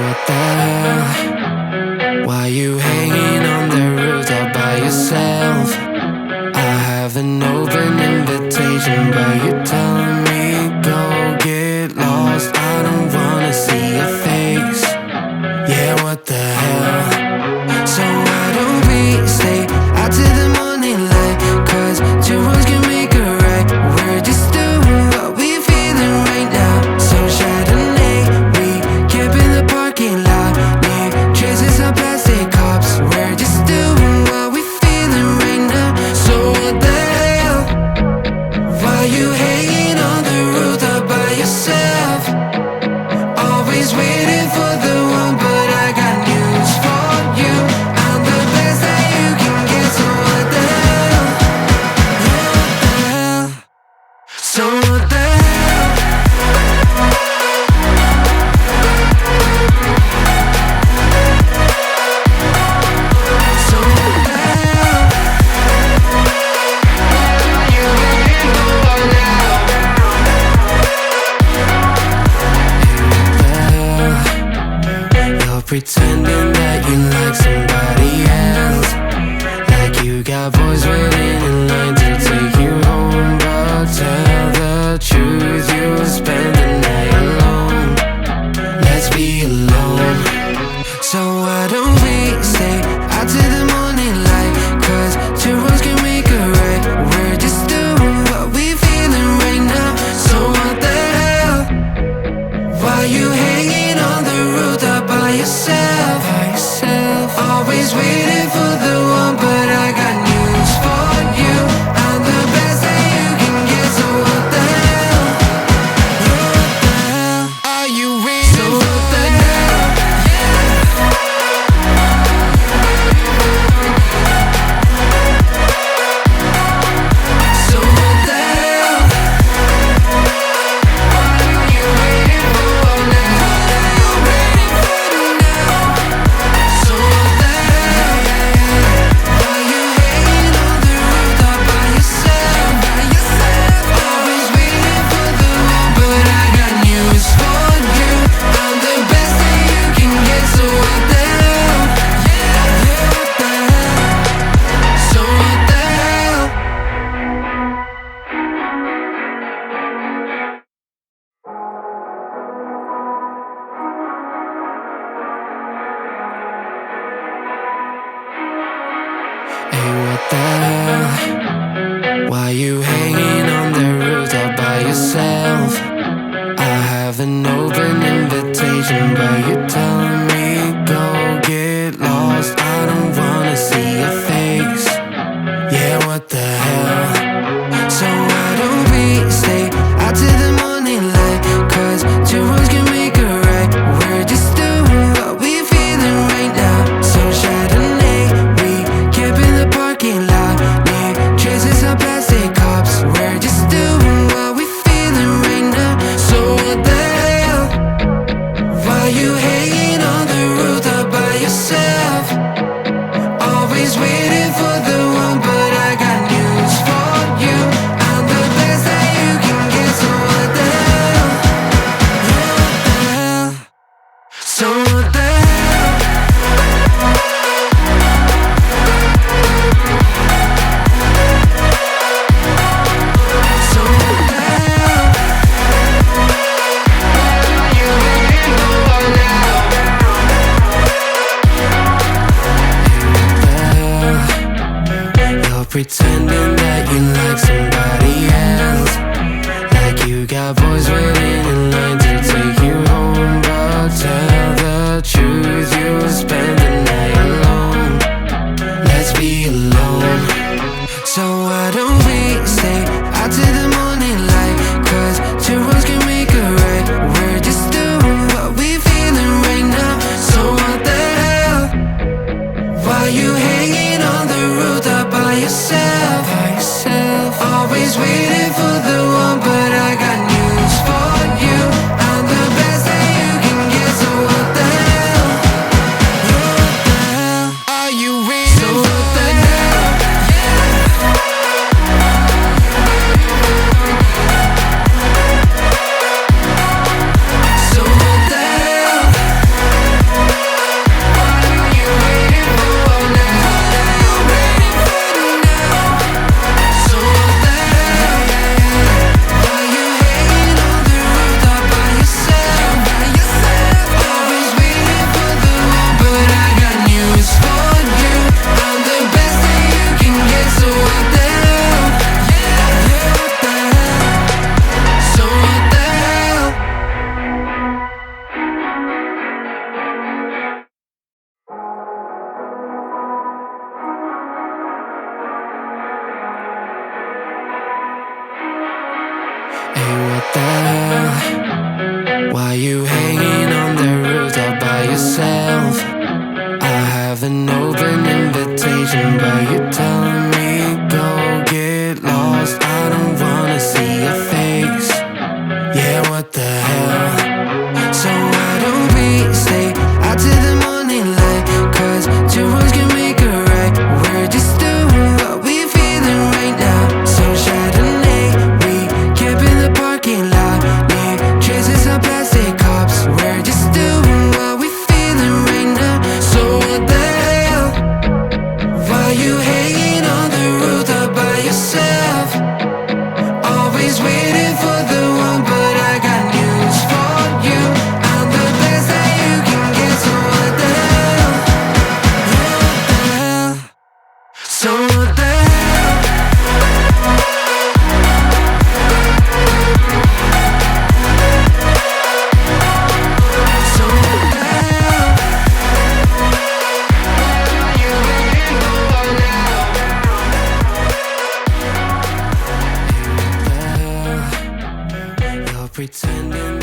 what the hell? Why you hanging on the roof all by yourself? I have an open invitation, but you're telling me go get lost. I don't wanna see your face. Yeah, what the hell? So why don't we stay out till the morning light? 'Cause two wrongs can make a right. We're just doing what we feeling right now. So Chardonnay, we camp in the parking lot. Leave traces of plastic cups. We're just doing what we feeling right now. So what the hell? Why you hanging on the roof all by yourself? Always waiting for the one, but I got news for you. I'm the best that you can get. So what the hell? Yeah, what the hell? So what the hell? So what the hell? You waiting for now? You're pretending that you like somebody else, like you got boys waiting in line to take you home. But tell the truth, you'll spend the night alone. Let's be alone. So why don't we stay out till the morning light? 'Cause two wrongs can make a right. We're just doing what we feeling right now. So what the hell? Why you hanging on the roof all by yourself? Always waiting for the one, but I got news for you. I'm the best that you can get. So what the hell? Yeah, what the hell? Are you waiting so for the hell? So what the hell? What are you waiting for now? So what the hell? Why you hanging on the roof all by yourself? Always waiting for the one, but I got news for you. I'm the best that you can get. So what the hell? Yeah, what the hell? So what the hell? Hey, what the hell? Why you hanging on the roof all by yourself? I have an open invitation, but you're telling me go get lost. I don't wanna see your face. Yeah, what the hell? So why don't we stay out till the morning light? 'Cause two wrongs can make a right. We're just doing what we feeling right now. So Chardonnay, we camp in the parking lot. Leave traces of plastic cups. We're just doing what we feeling right now. So what the hell? Why you hanging on the roof all by yourself? Always waiting for the one, but I got news for you. I'm the best that you can get. So what the hell? Yeah, what the hell? So what the hell? So what the hell? You waiting for now? You're pretending that you like somebody else, like you got boys waiting in line to take you home. But tell the truth, you'll spend the night alone. Let's be alone. So why don't we stay out till the morning light? 'Cause two wrongs can make a right. We're just doing what we feeling right now. So what the hell? Why you hanging on the roof all by yourself? pretending